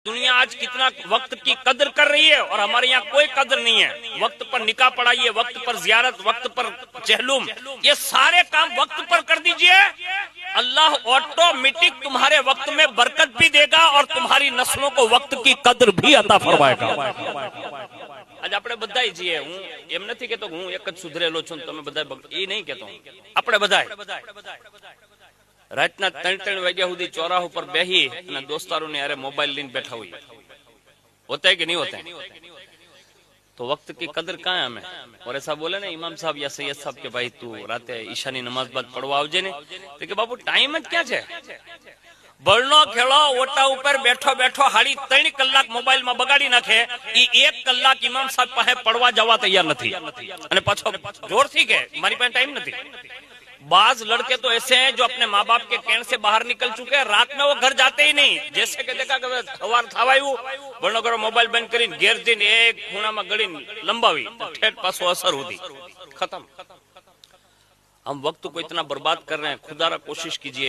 दुनिया आज कितना वक्त की कदर कर रही है और हमारे यहाँ कोई कदर नहीं है। वक्त पर निकाह पढ़ाइए, वक्त पर जियारत, वक्त पर चहलुम, ये सारे काम वक्त पर कर दीजिए। अल्लाह ऑटोमेटिक तुम्हारे वक्त में बरकत भी देगा और तुम्हारी नस्लों को वक्त की कदर भी अता फरमाएगा। आज આપણે બધાય છીએ, હું એમ નથી કહેતો કે હું એક જ સુધરેલો છું તમે બધા, એ નહીં કહેતો, આપણે બધાય રાતના 3-3 વાગ્યા સુધી ચોરાહા ઉપર બેહી અને દોસ્તારોને હારે મોબાઈલ લઈને બેઠા હોઈએ। होता है कि नहीं होता है? तो वक्त की कदर कहाँ है हमें? और ऐसा बोले ना इमाम साहब या सैयद साहब के भाई तू राते ईशा ની નમાઝ બાદ પડવા આવજે ને, તો કે બાપુ ટાઈમ જ ક્યાં છે? બળનો ખેડો ઓટા ઉપર બેઠો બેઠો 3.5 કલાક મોબાઈલ માં બગાડી નાખે, ઈ 1 કલાક ઇમામ સાહેબ પાસે પડવા જવા તૈયાર નથી અને પાછો જોરથી કે મારી પાસે ટાઈમ નથી। बाज लड़के तो ऐसे हैं जो अपने माँ बाप के कहने से बाहर निकल चुके हैं, रात में वो घर जाते ही नहीं। जैसे कि देखा कि सवार थावायु बनो करो मोबाइल बंद करीन घेर दिन एक खूणा में गड़ी लंबावी ठेठ पासो असर होती खत्म। हम वक्त को इतना बर्बाद कर रहे हैं, खुदा रा कोशिश कीजिए।